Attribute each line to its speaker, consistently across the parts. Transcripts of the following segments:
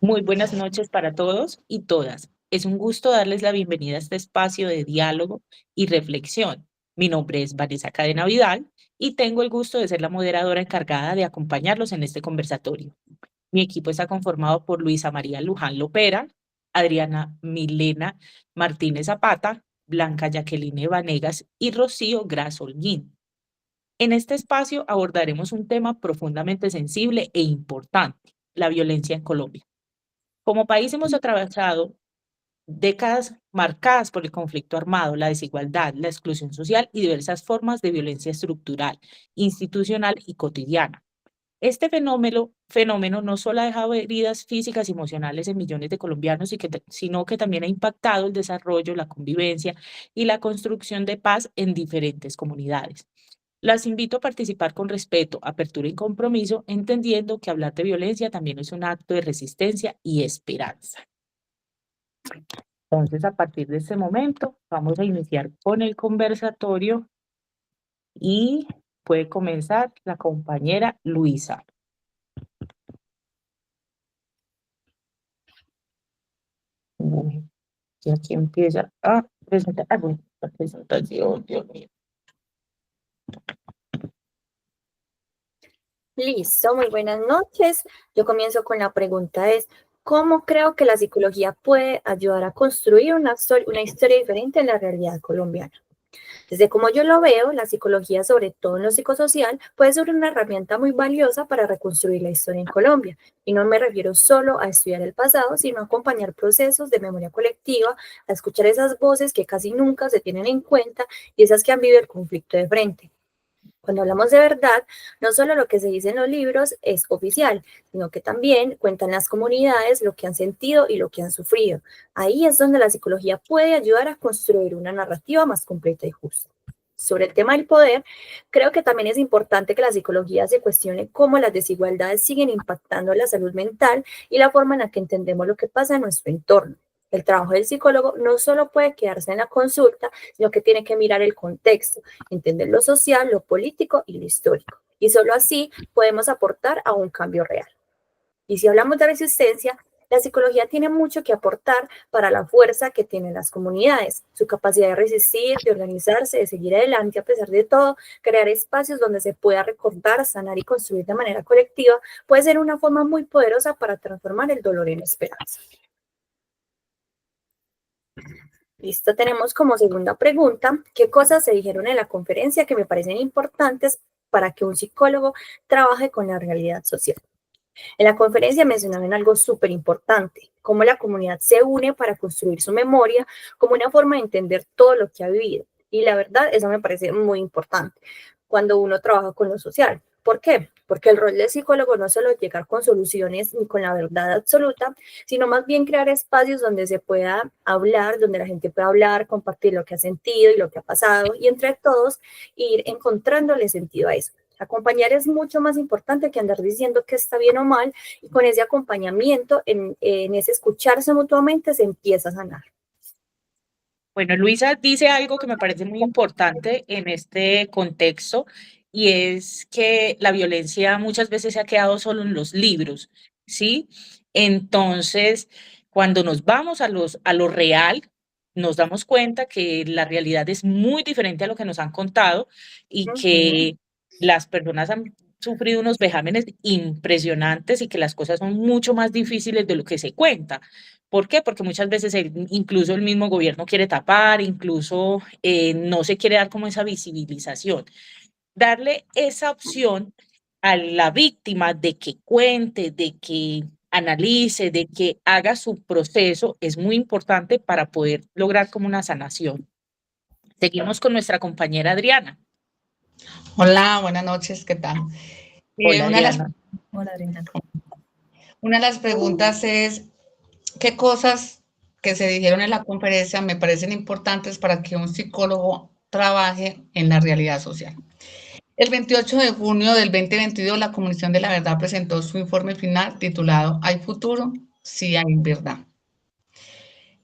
Speaker 1: Muy buenas noches para todos y todas. Es un gusto darles la bienvenida a este espacio de diálogo y reflexión. Mi nombre es Vanessa Cadena Vidal y tengo el gusto de ser la moderadora encargada de acompañarlos en este conversatorio. Mi equipo está conformado por Luisa María Luján Lopera, Adriana Milena Martínez Zapata, Blanca Jacqueline Vanegas y Rocío Gras Holguín. En este espacio abordaremos un tema profundamente sensible e importante, la violencia en Colombia. Como país hemos atravesado décadas marcadas por el conflicto armado, la desigualdad, la exclusión social y diversas formas de violencia estructural, institucional y cotidiana. Este fenómeno no solo ha dejado heridas físicas y emocionales en millones de colombianos, sino que también ha impactado el desarrollo, la convivencia y la construcción de paz en diferentes comunidades. Las invito a participar con respeto, apertura y compromiso, entendiendo que hablar de violencia también es un acto de resistencia y esperanza. Entonces, a partir de este momento, vamos a iniciar con el conversatorio y puede comenzar la compañera Luisa. Bueno, y aquí empieza a presentar. Bueno, la presentación, Dios mío.
Speaker 2: Listo, muy buenas noches. Yo comienzo con la pregunta ¿cómo creo que la psicología puede ayudar a construir una historia diferente en la realidad colombiana? Desde como yo lo veo, la psicología, sobre todo en lo psicosocial, puede ser una herramienta muy valiosa para reconstruir la historia en Colombia. Y no me refiero solo a estudiar el pasado, sino a acompañar procesos de memoria colectiva, a escuchar esas voces que casi nunca se tienen en cuenta y esas que han vivido el conflicto de frente. Cuando hablamos de verdad, no solo lo que se dice en los libros es oficial, sino que también cuentan las comunidades lo que han sentido y lo que han sufrido. Ahí es donde la psicología puede ayudar a construir una narrativa más completa y justa. Sobre el tema del poder, creo que también es importante que la psicología se cuestione cómo las desigualdades siguen impactando la salud mental y la forma en la que entendemos lo que pasa en nuestro entorno. El trabajo del psicólogo no solo puede quedarse en la consulta, sino que tiene que mirar el contexto, entender lo social, lo político y lo histórico. Y solo así podemos aportar a un cambio real. Y si hablamos de resistencia, la psicología tiene mucho que aportar para la fuerza que tienen las comunidades, su capacidad de resistir, de organizarse, de seguir adelante a pesar de todo, crear espacios donde se pueda recordar, sanar y construir de manera colectiva, puede ser una forma muy poderosa para transformar el dolor en esperanza. Listo, tenemos como segunda pregunta, ¿qué cosas se dijeron en la conferencia que me parecen importantes para que un psicólogo trabaje con la realidad social? En la conferencia mencionaron algo súper importante, cómo la comunidad se une para construir su memoria como una forma de entender todo lo que ha vivido. Y la verdad, eso me parece muy importante cuando uno trabaja con lo social. ¿Por qué? Porque el rol del psicólogo no es solo llegar con soluciones ni con la verdad absoluta, sino más bien crear espacios donde se pueda hablar, donde la gente pueda hablar, compartir lo que ha sentido y lo que ha pasado, y entre todos ir encontrándole sentido a eso. Acompañar es mucho más importante que andar diciendo que está bien o mal, y con ese acompañamiento, en ese escucharse mutuamente, se empieza a sanar.
Speaker 1: Bueno, Luisa dice algo que me parece muy importante en este contexto y es que la violencia muchas veces se ha quedado solo en los libros, ¿sí? Entonces, cuando nos vamos a lo real, nos damos cuenta que la realidad es muy diferente a lo que nos han contado y
Speaker 2: Ujú.
Speaker 1: que las personas han sufrido unos vejámenes impresionantes y que las cosas son mucho más difíciles de lo que se cuenta. ¿Por qué? Porque muchas veces incluso el mismo gobierno quiere tapar, incluso no se quiere dar como esa visibilización. Darle esa opción a la víctima de que cuente, de que analice, de que haga su proceso es muy importante para poder lograr como una sanación. Seguimos con nuestra compañera Adriana.
Speaker 3: Hola, buenas noches, ¿qué tal?
Speaker 1: Hola
Speaker 3: Una de las,
Speaker 1: Adriana.
Speaker 2: Hola, Adriana.
Speaker 3: una de las preguntas es, ¿qué cosas que se dijeron en la conferencia me parecen importantes para que un psicólogo trabaje en la realidad social? El 28 de junio del 2022, la Comisión de la Verdad presentó su informe final titulado ¿Hay futuro? Sí hay verdad.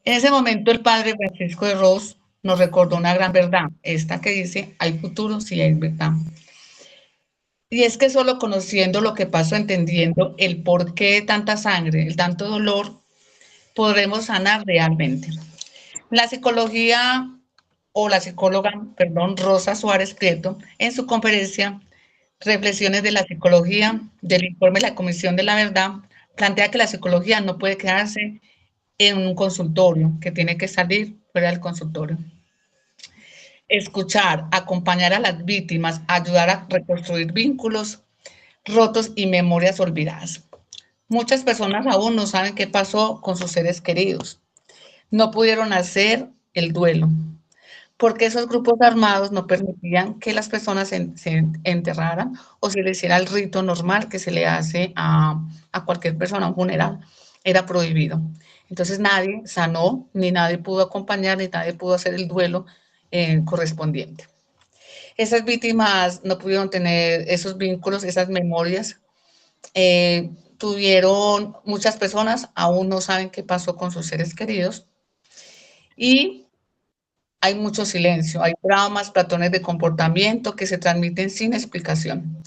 Speaker 3: En ese momento, el padre Francisco de Ros nos recordó una gran verdad, esta que dice, hay futuro, sí hay verdad. Y es que solo conociendo lo que pasó, entendiendo el porqué de tanta sangre, el tanto dolor, podremos sanar realmente. La psicología o la psicóloga, perdón, Rosa Suárez Prieto, en su conferencia Reflexiones de la Psicología del informe de la Comisión de la Verdad, plantea que la psicología no puede quedarse en un consultorio, que tiene que salir fuera del consultorio. Escuchar, acompañar a las víctimas, ayudar a reconstruir vínculos rotos y memorias olvidadas. Muchas personas aún no saben qué pasó con sus seres queridos. No pudieron hacer el duelo, porque esos grupos armados no permitían que las personas se enterraran o se le hiciera el rito normal que se le hace a cualquier persona, un funeral, era prohibido. Entonces nadie sanó, ni nadie pudo acompañar, ni nadie pudo hacer el duelo correspondiente. Esas víctimas no pudieron tener esos vínculos, esas memorias. Tuvieron, muchas personas aún no saben qué pasó con sus seres queridos y hay mucho silencio, hay traumas, patrones de comportamiento que se transmiten sin explicación.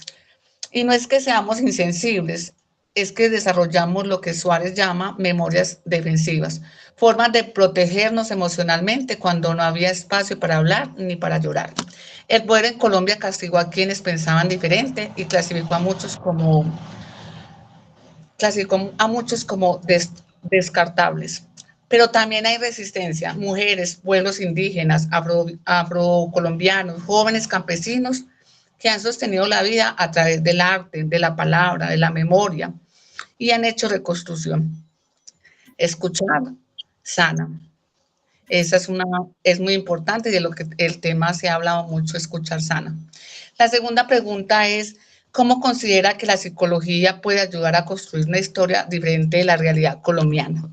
Speaker 3: Y no es que seamos insensibles, es que desarrollamos lo que Suárez llama memorias defensivas, formas de protegernos emocionalmente cuando no había espacio para hablar ni para llorar. El poder en Colombia castigó a quienes pensaban diferente y clasificó a muchos como descartables. Pero también hay resistencia, mujeres, pueblos indígenas, afrocolombianos, jóvenes campesinos que han sostenido la vida a través del arte, de la palabra, de la memoria y han hecho reconstrucción. Escuchar sana. Esa es muy importante y de lo que el tema se ha hablado mucho, escuchar sana. La segunda pregunta es, ¿cómo considera que la psicología puede ayudar a construir una historia diferente de la realidad colombiana?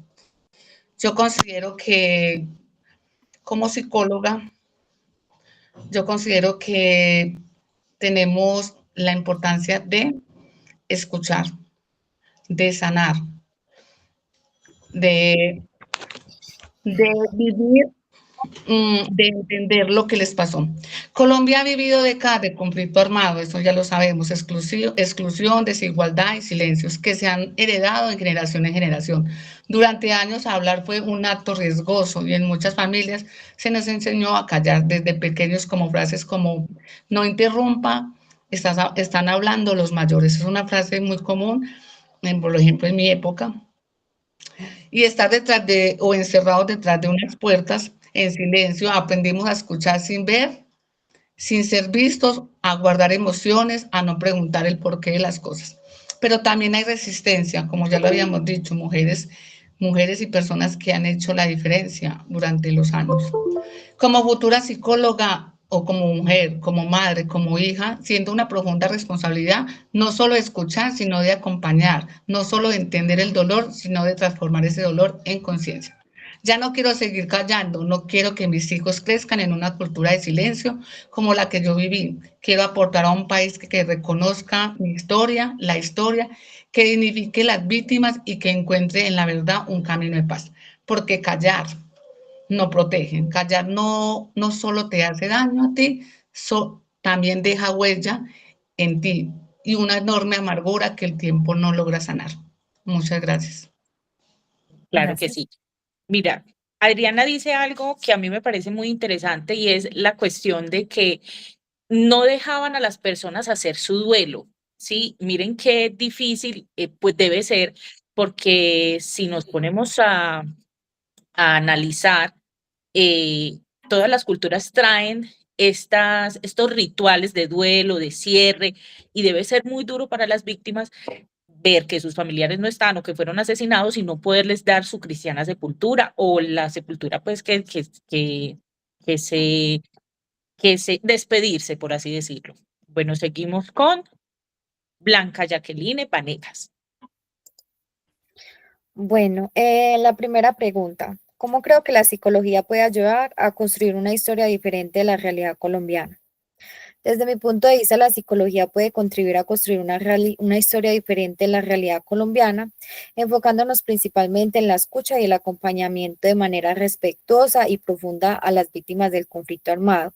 Speaker 3: Yo considero que, como psicóloga, yo considero que tenemos la importancia de escuchar, de sanar, de, de vivir, de entender lo que les pasó. Colombia ha vivido décadas de conflicto armado, eso ya lo sabemos, exclusión, desigualdad y silencios que se han heredado en generación en generación. Durante años hablar fue un acto riesgoso y en muchas familias se nos enseñó a callar desde pequeños como frases como no interrumpa, están hablando los mayores. Es una frase muy común, por ejemplo, en mi época, y estar detrás de o encerrados detrás de unas puertas en silencio, aprendimos a escuchar sin ver, sin ser vistos, a guardar emociones, a no preguntar el porqué de las cosas. Pero también hay resistencia, como ya lo habíamos dicho, mujeres y personas que han hecho la diferencia durante los años. Como futura psicóloga o como mujer, como madre, como hija, siento una profunda responsabilidad no solo de escuchar, sino de acompañar, no solo de entender el dolor, sino de transformar ese dolor en conciencia. Ya no quiero seguir callando, no quiero que mis hijos crezcan en una cultura de silencio como la que yo viví. Quiero aportar a un país que reconozca mi historia, la historia, que dignifique las víctimas y que encuentre en la verdad un camino de paz. Porque callar no protegen. Callar no solo te hace daño a ti, también deja huella en ti y una enorme amargura que el tiempo no logra sanar. Muchas gracias.
Speaker 1: Claro que sí. Mira, Adriana dice algo que a mí me parece muy interesante y es la cuestión de que no dejaban a las personas hacer su duelo, ¿sí? Miren qué difícil pues debe ser, porque si nos ponemos a analizar, todas las culturas traen estos rituales de duelo, de cierre, y debe ser muy duro para las víctimas ver que sus familiares no están o que fueron asesinados y no poderles dar su cristiana sepultura o la sepultura pues que se, que se despedirse, por así decirlo. Bueno, seguimos con Blanca Jacqueline Vanegas.
Speaker 2: Bueno, la primera pregunta, ¿cómo creo que la psicología puede ayudar a construir una historia diferente de la realidad colombiana? Desde mi punto de vista, la psicología puede contribuir a construir una historia diferente de la realidad colombiana, enfocándonos principalmente en la escucha y el acompañamiento de manera respetuosa y profunda a las víctimas del conflicto armado,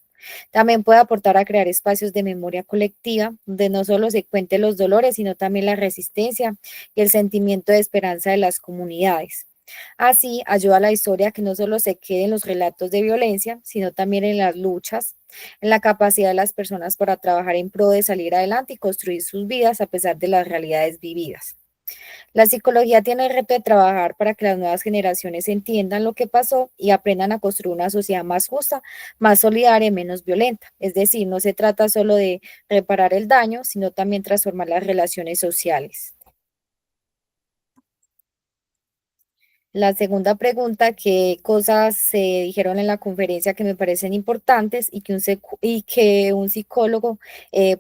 Speaker 2: También puede aportar a crear espacios de memoria colectiva, donde no solo se cuenten los dolores, sino también la resistencia y el sentimiento de esperanza de las comunidades. Así, ayuda a la historia a que no solo se quede en los relatos de violencia, sino también en las luchas, en la capacidad de las personas para trabajar en pro de salir adelante y construir sus vidas a pesar de las realidades vividas. La psicología tiene el reto de trabajar para que las nuevas generaciones entiendan lo que pasó y aprendan a construir una sociedad más justa, más solidaria y menos violenta. Es decir, no se trata solo de reparar el daño, sino también transformar las relaciones sociales. La segunda pregunta, ¿qué cosas se dijeron en la conferencia que me parecen importantes y que un psicólogo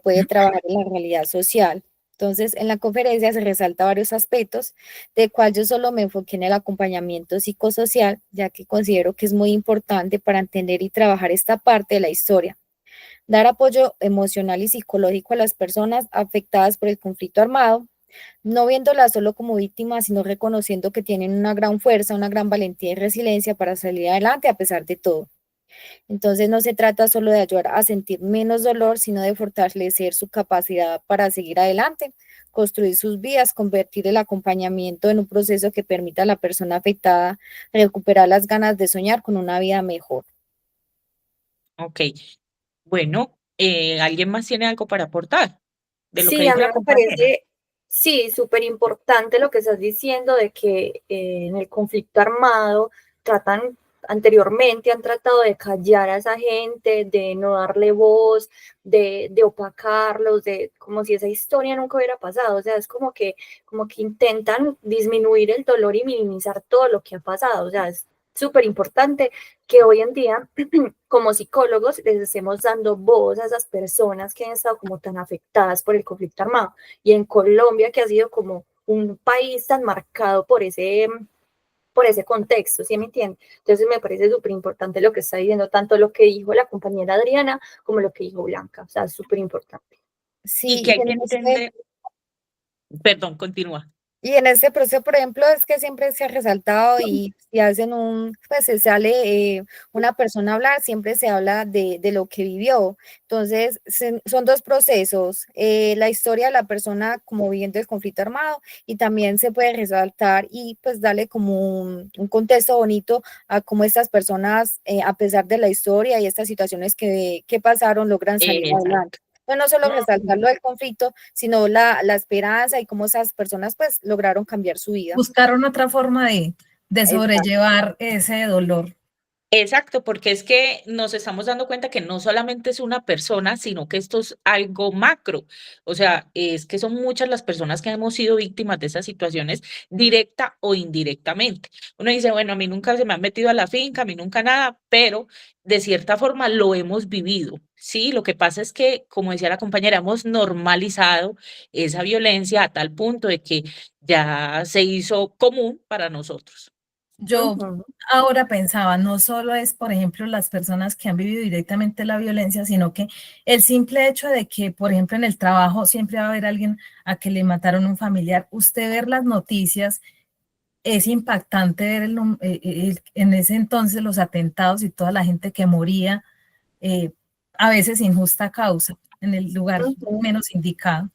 Speaker 2: puede trabajar en la realidad social? Entonces, en la conferencia se resalta varios aspectos, de cual yo solo me enfoqué en el acompañamiento psicosocial, ya que considero que es muy importante para entender y trabajar esta parte de la historia. Dar apoyo emocional y psicológico a las personas afectadas por el conflicto armado, no viéndolas solo como víctimas, sino reconociendo que tienen una gran fuerza, una gran valentía y resiliencia para salir adelante a pesar de todo. Entonces no se trata solo de ayudar a sentir menos dolor, sino de fortalecer su capacidad para seguir adelante, construir sus vidas, convertir el acompañamiento en un proceso que permita a la persona afectada recuperar las ganas de soñar con una vida mejor.
Speaker 1: Ok, bueno, ¿alguien más tiene algo para aportar de lo que
Speaker 2: Sí, a
Speaker 1: dijo
Speaker 2: mí
Speaker 1: la
Speaker 2: me
Speaker 1: compañera?
Speaker 2: parece, sí, súper importante lo que estás diciendo de que en el conflicto armado han tratado de callar a esa gente, de no darle voz, de opacarlos, de como si esa historia nunca hubiera pasado. O sea, es como que intentan disminuir el dolor y minimizar todo lo que ha pasado. O sea, es súper importante que hoy en día como psicólogos les estemos dando voz a esas personas que han estado como tan afectadas por el conflicto armado. Y en Colombia, que ha sido como un país tan marcado por ese contexto, ¿sí me entienden? Entonces me parece súper importante lo que está diciendo, tanto lo que dijo la compañera Adriana como lo que dijo Blanca, o sea, súper importante.
Speaker 1: Y
Speaker 2: Sí,
Speaker 1: que hay que entender, perdón, continúa.
Speaker 2: y en este proceso, por ejemplo, es que siempre se ha resaltado y si hacen pues se sale una persona a hablar, siempre se habla de lo que vivió. Entonces, son dos procesos, la historia de la persona como viviendo el conflicto armado y también se puede resaltar y pues darle como un contexto bonito a cómo estas personas, a pesar de la historia y estas situaciones que pasaron, logran salir adelante.
Speaker 1: Exacto.
Speaker 2: Entonces, no solo
Speaker 1: Ujú.
Speaker 2: resaltar lo del conflicto, sino la esperanza y cómo esas personas pues lograron cambiar su vida.
Speaker 4: Buscaron otra forma de
Speaker 2: Exacto.
Speaker 4: sobrellevar ese dolor.
Speaker 1: Exacto, porque es que nos estamos dando cuenta que no solamente es una persona, sino que esto es algo macro. O sea, es que son muchas las personas que hemos sido víctimas de esas situaciones, directa o indirectamente. Uno dice, bueno, a mí nunca se me han metido a la finca, a mí nunca nada, pero de cierta forma lo hemos vivido. Sí, lo que pasa es que, como decía la compañera, hemos normalizado esa violencia a tal punto de que ya se hizo común para nosotros.
Speaker 4: Yo
Speaker 2: Ujú.
Speaker 4: ahora pensaba, no solo es, por ejemplo, las personas que han vivido directamente la violencia, sino que el simple hecho de que, por ejemplo, en el trabajo siempre va a haber alguien a que le mataron un familiar. Usted ver las noticias, es impactante ver en ese entonces los atentados y toda la gente que moría, eh, a veces sin justa causa, en el lugar
Speaker 2: Ujú.
Speaker 4: menos indicado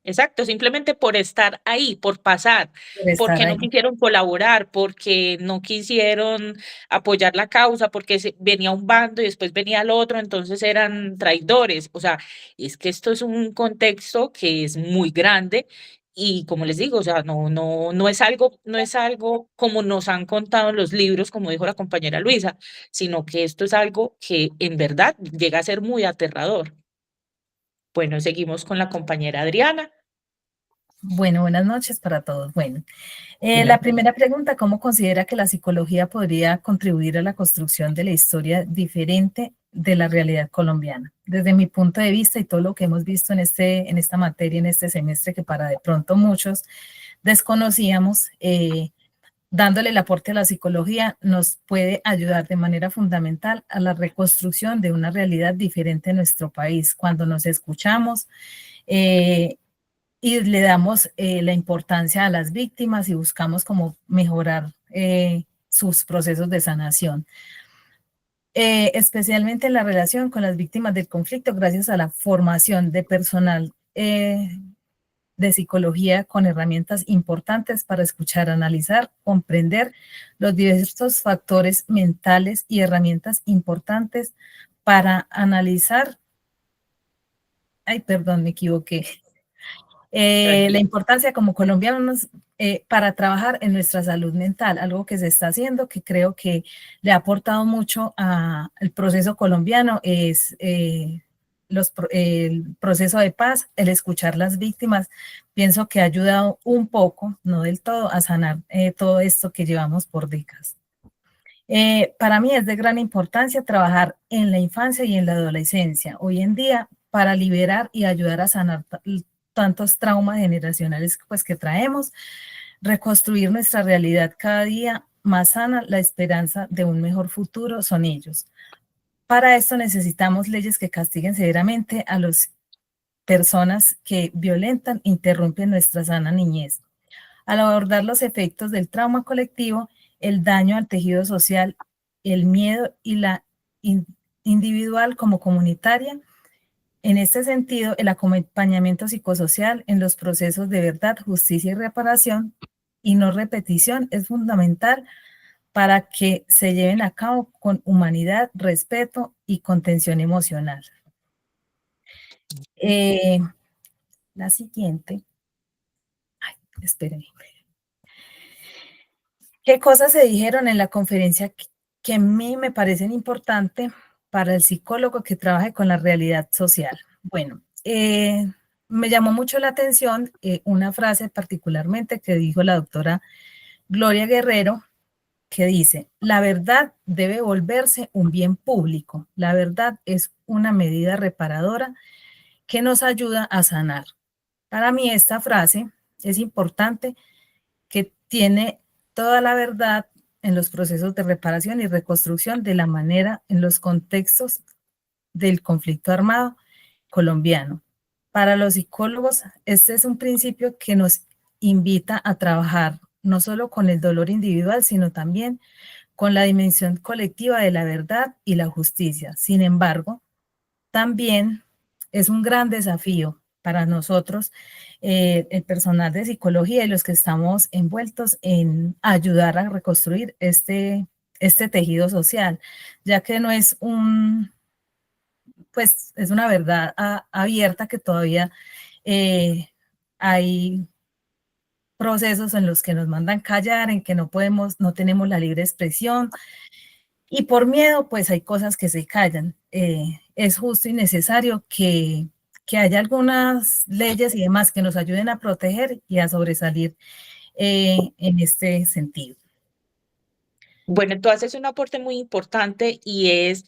Speaker 1: Exacto, simplemente por estar ahí, por pasar,
Speaker 4: por estar
Speaker 1: porque no
Speaker 4: ahí.
Speaker 1: quisieron colaborar, porque no quisieron apoyar la causa, porque venía un bando y después venía el otro, entonces eran traidores. O sea, es que esto es un contexto que es muy grande y como les digo, o sea, no es algo como nos han contado en los libros, como dijo la compañera Luisa, sino que esto es algo que en verdad llega a ser muy aterrador. Bueno, seguimos con la compañera Adriana.
Speaker 4: Bueno, buenas noches para todos. Bueno, la
Speaker 1: Buenas noches.
Speaker 4: primera pregunta, ¿cómo considera que la psicología podría contribuir a la construcción de la historia diferente de la realidad colombiana? Desde mi punto de vista y todo lo que hemos visto en esta materia, en este semestre, que para de pronto muchos desconocíamos, dándole el aporte a la psicología, nos puede ayudar de manera fundamental a la reconstrucción de una realidad diferente en nuestro país. Cuando nos escuchamos, eh, y le damos la importancia a las víctimas y buscamos como mejorar sus procesos de sanación. especialmente en la relación con las víctimas del conflicto, gracias a la formación de personal de psicología con herramientas importantes para escuchar, analizar, comprender los diversos factores mentales y herramientas importantes para analizar, me equivoqué, la importancia como colombianos para trabajar en nuestra salud mental, algo que se está haciendo, que creo que le ha aportado mucho al proceso colombiano, es el proceso de paz, el escuchar las víctimas. Pienso que ha ayudado un poco, no del todo, a sanar todo esto que llevamos por décadas. Para mí es de gran importancia trabajar en la infancia y en la adolescencia hoy en día para liberar y ayudar a sanar tantos traumas generacionales pues, que traemos, reconstruir nuestra realidad cada día más sana, la esperanza de un mejor futuro son ellos. Para esto necesitamos leyes que castiguen severamente a las personas que violentan, interrumpen nuestra sana niñez. Al abordar los efectos del trauma colectivo, el daño al tejido social, el miedo y la individual como comunitaria, en este sentido, el acompañamiento psicosocial en los procesos de verdad, justicia y reparación y no repetición es fundamental para que se lleven a cabo con humanidad, respeto y contención emocional. La siguiente. Espérenme. ¿Qué cosas se dijeron en la conferencia que a mí me parecen importantes para el psicólogo que trabaje con la realidad social? Bueno, me llamó mucho la atención una frase particularmente que dijo la doctora Gloria Guerrero, que dice, la verdad debe volverse un bien público. La verdad es una medida reparadora que nos ayuda a sanar. Para mí esta frase es importante, que tiene toda la verdad en los procesos de reparación y reconstrucción de la manera en los contextos del conflicto armado colombiano. Para los psicólogos, este es un principio que nos invita a trabajar no solo con el dolor individual, sino también con la dimensión colectiva de la verdad y la justicia. Sin embargo, también es un gran desafío para nosotros, el personal de psicología y los que estamos envueltos en ayudar a reconstruir este tejido social, ya que no es pues es una verdad abierta que todavía hay procesos en los que nos mandan callar, en que no tenemos la libre expresión, y por miedo, pues hay cosas que se callan. Es justo y necesario que haya algunas leyes y demás que nos ayuden a proteger y a sobresalir en este sentido.
Speaker 1: Bueno, tú haces un aporte muy importante y es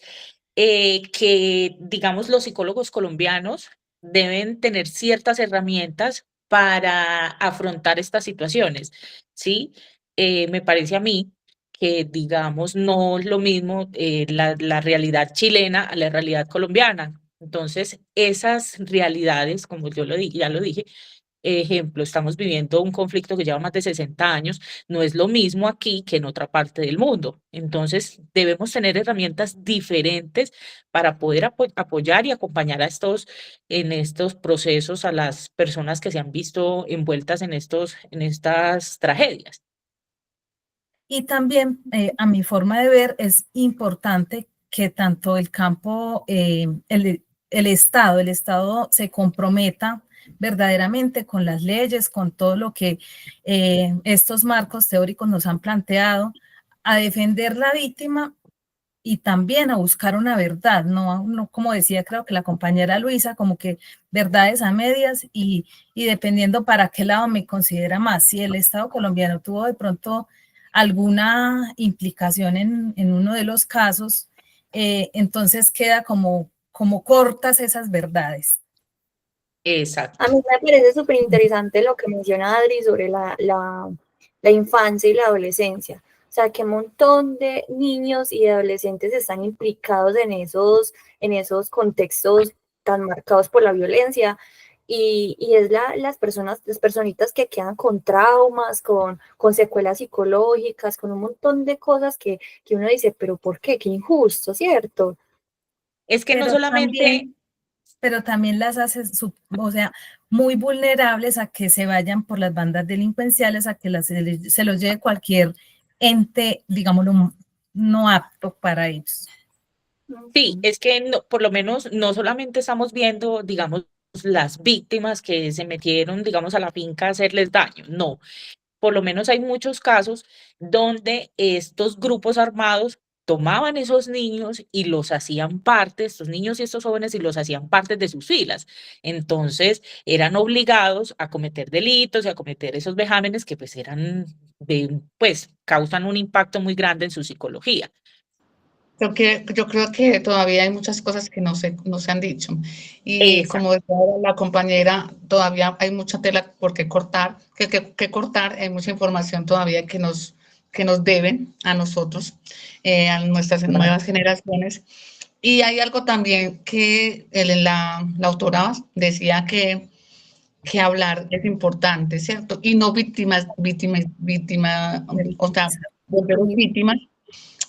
Speaker 1: que, digamos, los psicólogos colombianos deben tener ciertas herramientas para afrontar estas situaciones, ¿sí? Me parece a mí que, digamos, no es lo mismo la realidad chilena a la realidad colombiana. Entonces, esas realidades, como yo ya lo dije, ejemplo, estamos viviendo un conflicto que lleva más de 60 años, no es lo mismo aquí que en otra parte del mundo. Entonces, debemos tener herramientas diferentes para poder apoyar y acompañar en estos procesos a las personas que se han visto envueltas en estas tragedias.
Speaker 4: Y también, a mi forma de ver, es importante que tanto el campo, el Estado se comprometa verdaderamente con las leyes, con todo lo que estos marcos teóricos nos han planteado, a defender la víctima y también a buscar una verdad, no como decía creo que la compañera Luisa, como que verdades a medias y dependiendo para qué lado me considera más. Si el Estado colombiano tuvo de pronto alguna implicación en uno de los casos, entonces queda como cortas esas verdades.
Speaker 1: Exacto.
Speaker 2: A mí me parece súper interesante lo que menciona Adri sobre la infancia y la adolescencia. O sea, qué montón de niños y de adolescentes están implicados en esos contextos tan marcados por la violencia. y es las personas, las personitas que quedan con traumas, con secuelas psicológicas, con un montón de cosas que uno dice, pero ¿por qué? Qué injusto, ¿cierto?
Speaker 1: Es que no
Speaker 4: Pero
Speaker 1: solamente,
Speaker 4: también, pero también las hace, o sea, muy vulnerables a que se vayan por las bandas delincuenciales, a que se los lleve cualquier ente, digámoslo, no apto para ellos.
Speaker 1: sí, es que por lo menos no solamente estamos viendo, digamos, las víctimas que se metieron, digamos, a la finca a hacerles daño, no, por lo menos hay muchos casos donde estos grupos armados tomaban esos niños y los hacían parte, estos niños y estos jóvenes, y los hacían parte de sus filas. Entonces, eran obligados a cometer delitos y a cometer esos vejámenes que pues eran, pues causan un impacto muy grande en su psicología.
Speaker 3: Yo creo que todavía hay muchas cosas que no se han dicho. Y
Speaker 1: Esa,
Speaker 3: como decía la compañera, todavía hay mucha tela por qué cortar, que cortar, hay mucha información todavía que nos deben a nosotros, a nuestras nuevas generaciones. Y hay algo también que la autora decía que hablar es importante, ¿cierto? Y no o sea, volver víctimas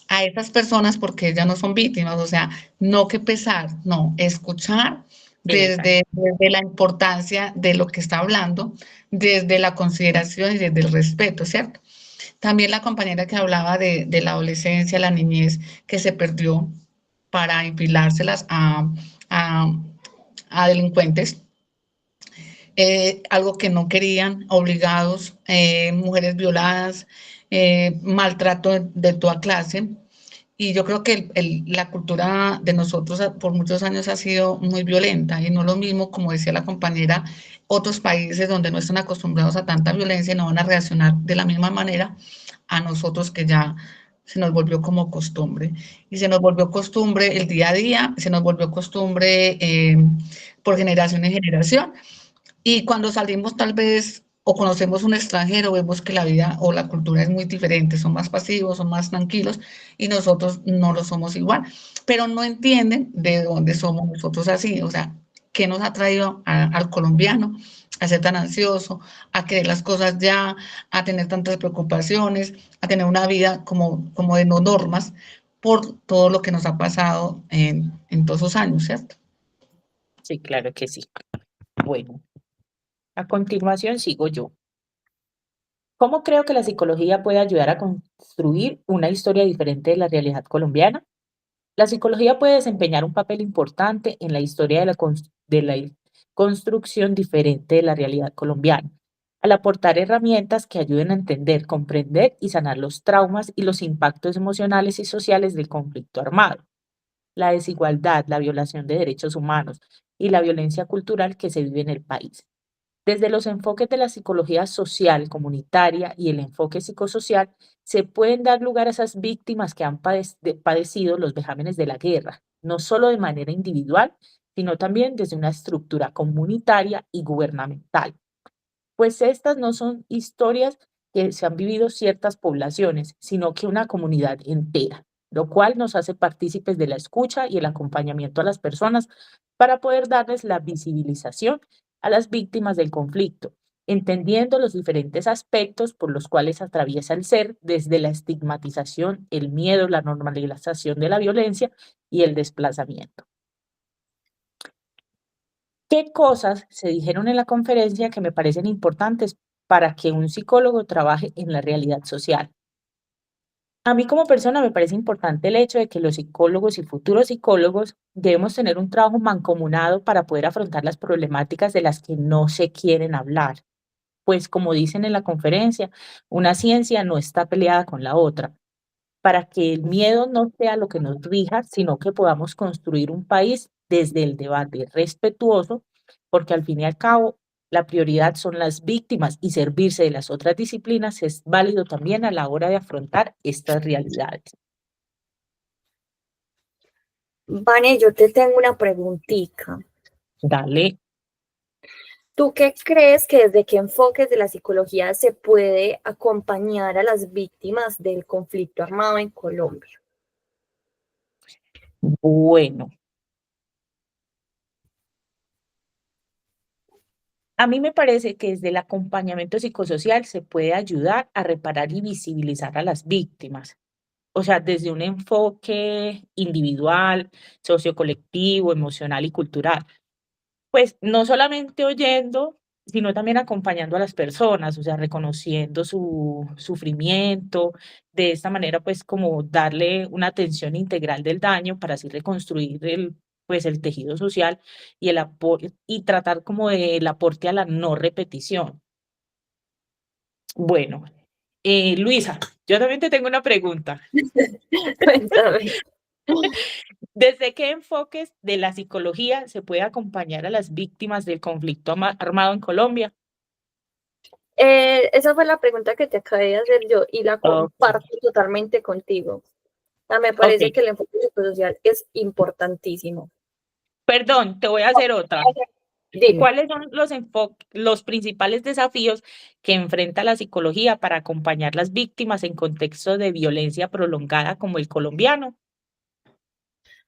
Speaker 3: a esas personas porque ellas no son víctimas, o sea, no que pesar, no, escuchar
Speaker 1: esa.
Speaker 3: desde la importancia de lo que está hablando, desde la consideración y desde el respeto, ¿cierto? También la compañera que hablaba de la adolescencia, la niñez que se perdió para infilárselas a, a delincuentes, algo que no querían, obligados, mujeres violadas, maltrato de toda clase. Y yo creo que la cultura de nosotros por muchos años ha sido muy violenta y no lo mismo, como decía la compañera, otros países donde no están acostumbrados a tanta violencia y no van a reaccionar de la misma manera a nosotros que ya se nos volvió como costumbre. Y se nos volvió costumbre el día a día, se nos volvió costumbre por generación en generación. Y cuando salimos tal vez o conocemos un extranjero, vemos que la vida o la cultura es muy diferente, son más pasivos, son más tranquilos y nosotros no lo somos igual, pero no entienden de dónde somos nosotros así, o sea, qué nos ha traído al colombiano a ser tan ansioso, a querer las cosas ya, a tener tantas preocupaciones, a tener una vida como de no normas por todo lo que nos ha pasado en todos esos años, ¿cierto?
Speaker 1: Sí, claro que sí. Bueno, a continuación sigo yo. ¿Cómo creo que la psicología puede ayudar a construir una historia diferente de la realidad colombiana? La psicología puede desempeñar un papel importante en la historia de la construcción diferente de la realidad colombiana, al aportar herramientas que ayuden a entender, comprender y sanar los traumas y los impactos emocionales y sociales del conflicto armado, la desigualdad, la violación de derechos humanos y la violencia cultural que se vive en el país. Desde los enfoques de la psicología social, comunitaria y el enfoque psicosocial, se pueden dar lugar a esas víctimas que han padecido los vejámenes de la guerra, no solo de manera individual, sino también desde una estructura comunitaria y gubernamental. Pues estas no son historias que se han vivido ciertas poblaciones, sino que una comunidad entera, lo cual nos hace partícipes de la escucha y el acompañamiento a las personas para poder darles la visibilización a las víctimas del conflicto, entendiendo los diferentes aspectos por los cuales atraviesa el ser, desde la estigmatización, el miedo, la normalización de la violencia y el desplazamiento. ¿Qué cosas se dijeron en la conferencia que me parecen importantes para que un psicólogo trabaje en la realidad social? A mí como persona me parece importante el hecho de que los psicólogos y futuros psicólogos debemos tener un trabajo mancomunado para poder afrontar las problemáticas de las que no se quieren hablar. Pues como dicen en la conferencia, una ciencia no está peleada con la otra, para que el miedo no sea lo que nos rija, sino que podamos construir un país desde el debate respetuoso, porque al fin y al cabo la prioridad son las víctimas y servirse de las otras disciplinas es válido también a la hora de afrontar estas realidades.
Speaker 2: Vane, yo te tengo una preguntita.
Speaker 1: Dale.
Speaker 2: ¿Tú qué crees que desde qué enfoques de la psicología se puede acompañar a las víctimas del conflicto armado en Colombia?
Speaker 1: Bueno, A mí me parece que desde el acompañamiento psicosocial se puede ayudar a reparar y visibilizar a las víctimas. O sea, desde un enfoque individual, sociocolectivo, emocional y cultural. Pues no solamente oyendo, sino también acompañando a las personas, o sea, reconociendo su sufrimiento. De esta manera, pues como darle una atención integral del daño para así reconstruir pues el tejido social y el apoyo y tratar como del aporte a la no repetición. Bueno, Luisa, yo también te tengo una pregunta.
Speaker 2: Cuéntame.
Speaker 1: ¿Desde qué enfoques de la psicología se puede acompañar a las víctimas del conflicto armado en Colombia?
Speaker 2: Esa fue la pregunta que te acabé de hacer yo y la
Speaker 1: Okey,
Speaker 2: comparto totalmente contigo. O sea, me parece
Speaker 1: okey.
Speaker 2: que el enfoque psicosocial es importantísimo.
Speaker 1: Perdón, te voy a hacer otra.
Speaker 2: Dime.
Speaker 1: ¿Cuáles son los principales desafíos que enfrenta la psicología para acompañar las víctimas en contextos de violencia prolongada como el colombiano?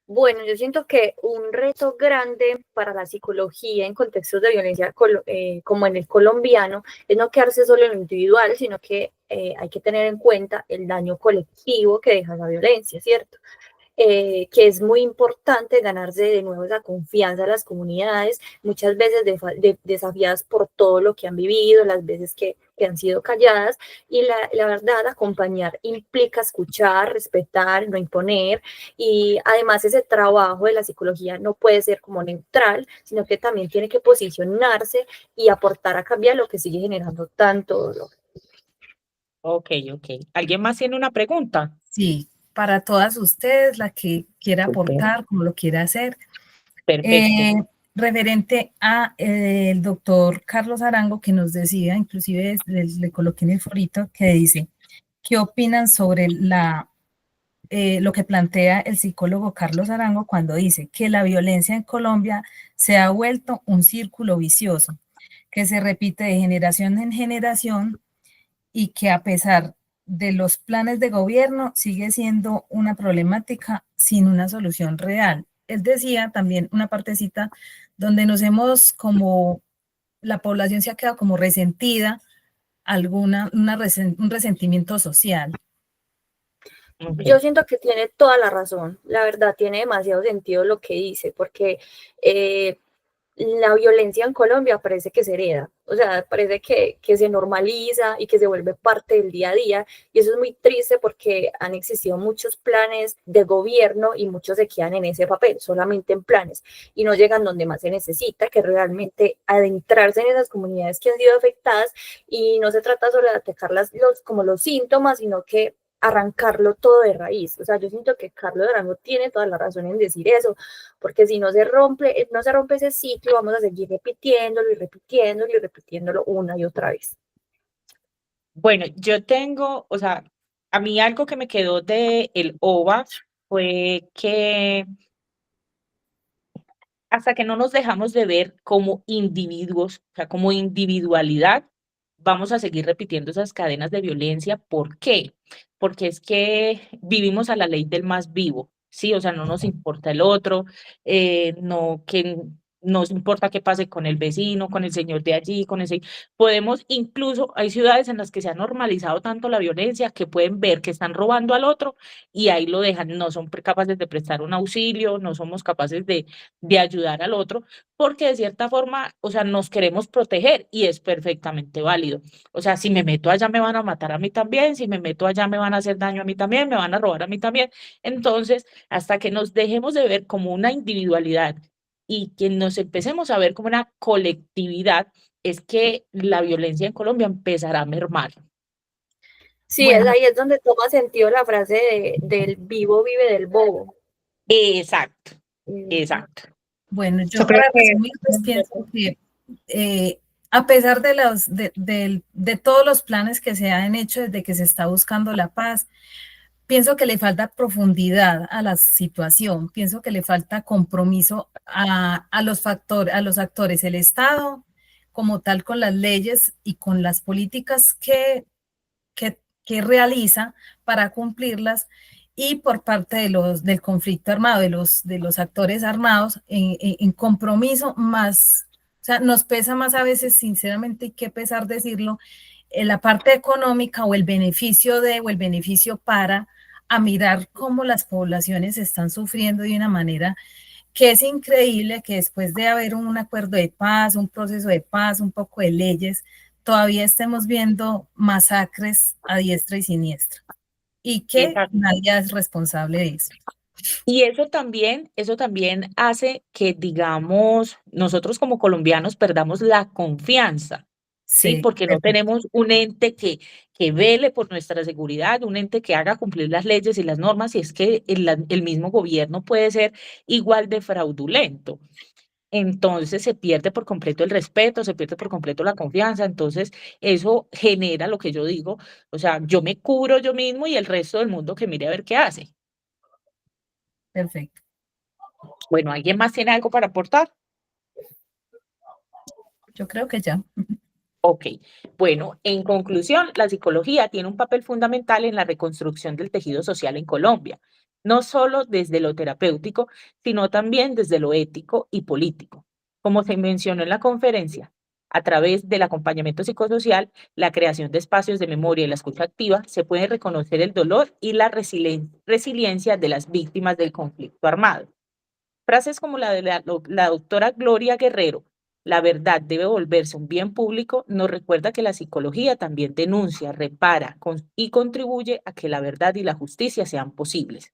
Speaker 2: Bueno, yo siento que un reto grande para la psicología en contextos de violencia como en el colombiano es no quedarse solo en lo individual, sino que hay que tener en cuenta el daño colectivo que deja la violencia, ¿cierto? Que es muy importante ganarse de nuevo esa confianza de las comunidades, muchas veces desafiadas por todo lo que han vivido, las veces que han sido calladas, y la verdad, acompañar implica escuchar, respetar, no imponer, y además ese trabajo de la psicología no puede ser como neutral, sino que también tiene que posicionarse y aportar a cambiar lo que sigue generando tanto dolor.
Speaker 1: Okey, okey. ¿Alguien más tiene una pregunta?
Speaker 4: Sí, para todas ustedes, la que quiera
Speaker 1: Súper,
Speaker 4: aportar, como lo quiera hacer.
Speaker 1: perfecto.
Speaker 4: Eh, Referente a el doctor Carlos Arango, que nos decía, inclusive le coloqué en el forito, que dice, ¿qué opinan sobre lo que plantea el psicólogo Carlos Arango cuando dice que la violencia en Colombia se ha vuelto un círculo vicioso, que se repite de generación en generación y que a pesar de los planes de gobierno sigue siendo una problemática sin una solución real? Él decía también una partecita donde nos hemos como, la población se ha quedado como resentida, un resentimiento social.
Speaker 2: Yo
Speaker 1: Okey.
Speaker 2: siento que tiene toda la razón, la verdad tiene demasiado sentido lo que dice, porque eh, la violencia en Colombia parece que se hereda, o sea, parece que se normaliza y que se vuelve parte del día a día, y eso es muy triste porque han existido muchos planes de gobierno y muchos se quedan en ese papel, solamente en planes, y no llegan donde más se necesita, que realmente adentrarse en esas comunidades que han sido afectadas, y no se trata solo de atacar como los síntomas, sino que arrancarlo todo de raíz. O sea, yo siento que Carlos Durango tiene toda la razón en decir eso, porque si no se rompe ese ciclo, vamos a seguir repitiéndolo y repitiéndolo y repitiéndolo una y otra vez.
Speaker 1: Bueno, yo tengo, o sea, a mí algo que me quedó de el OVA fue que hasta que no nos dejamos de ver como individuos, o sea, como individualidad, vamos a seguir repitiendo esas cadenas de violencia. ¿Por qué? Porque es que vivimos a la ley del más vivo, ¿sí? O sea, no nos importa el otro, no que nos importa qué pase con el vecino, con el señor de allí, con ese. Podemos incluso, hay ciudades en las que se ha normalizado tanto la violencia que pueden ver que están robando al otro y ahí lo dejan, no son capaces de prestar un auxilio, no somos capaces de ayudar al otro, porque de cierta forma, o sea, nos queremos proteger y es perfectamente válido. O sea, si me meto allá me van a matar a mí también, si me meto allá me van a hacer daño a mí también, me van a robar a mí también. Entonces, hasta que nos dejemos de ver como una individualidad y que nos empecemos a ver como una colectividad, es que la violencia en Colombia empezará a mermar.
Speaker 2: Sí,
Speaker 4: Bueno,
Speaker 2: ahí es donde toma sentido la frase del vivo vive del bobo.
Speaker 1: Exacto,
Speaker 2: Mm,
Speaker 1: exacto.
Speaker 4: bueno,
Speaker 3: Yo
Speaker 4: yo
Speaker 3: creo
Speaker 4: para
Speaker 3: que
Speaker 4: resumir, pues pienso que a pesar de todos los planes que se han hecho desde que se está buscando la paz, pienso que le falta profundidad a la situación, pienso que le falta compromiso a los factores, a los actores, el Estado como tal con las leyes y con las políticas que realiza para cumplirlas y por parte del conflicto armado, de los actores armados en compromiso más, o sea, nos pesa más a veces, sinceramente, y qué pesar decirlo, la parte económica o el beneficio para, a mirar cómo las poblaciones están sufriendo de una manera que es increíble que después de haber un acuerdo de paz, un proceso de paz, un poco de leyes, todavía estemos viendo masacres a diestra y siniestra. Y que
Speaker 1: Exacto.
Speaker 4: nadie es responsable de eso.
Speaker 1: Y eso también hace que, digamos, nosotros como colombianos perdamos la confianza, ¿sí?
Speaker 4: Sí,
Speaker 1: Porque no
Speaker 4: perfecto.
Speaker 1: tenemos un ente que vele por nuestra seguridad, un ente que haga cumplir las leyes y las normas, y es que el mismo gobierno puede ser igual de fraudulento. Entonces se pierde por completo el respeto, se pierde por completo la confianza, entonces eso genera lo que yo digo, o sea, yo me cubro yo mismo y el resto del mundo que mire a ver qué hace.
Speaker 4: Perfecto.
Speaker 1: Bueno, ¿alguien más tiene algo para aportar?
Speaker 4: Yo creo que ya.
Speaker 1: Ok, bueno, en conclusión, la psicología tiene un papel fundamental en la reconstrucción del tejido social en Colombia, no solo desde lo terapéutico, sino también desde lo ético y político. Como se mencionó en la conferencia, a través del acompañamiento psicosocial, la creación de espacios de memoria y la escucha activa, se puede reconocer el dolor y la resiliencia de las víctimas del conflicto armado. Frases como la de la doctora Gloria Guerrero, la verdad debe volverse un bien público, nos recuerda que la psicología también denuncia, repara y contribuye a que la verdad y la justicia sean posibles.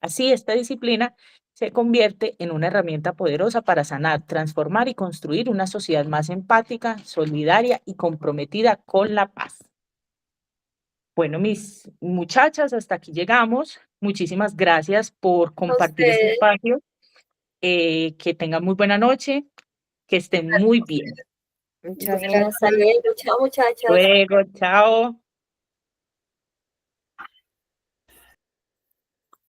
Speaker 1: Así, esta disciplina se convierte en una herramienta poderosa para sanar, transformar y construir una sociedad más empática, solidaria y comprometida con la paz. Bueno, mis muchachas, hasta aquí llegamos. Muchísimas gracias por
Speaker 2: A
Speaker 1: compartir este
Speaker 2: ustedes.
Speaker 1: espacio. Que tengan muy buena noche, que estén muy bien.
Speaker 2: Muchas gracias. Hasta luego. Chao, muchachas.
Speaker 1: Luego, chao.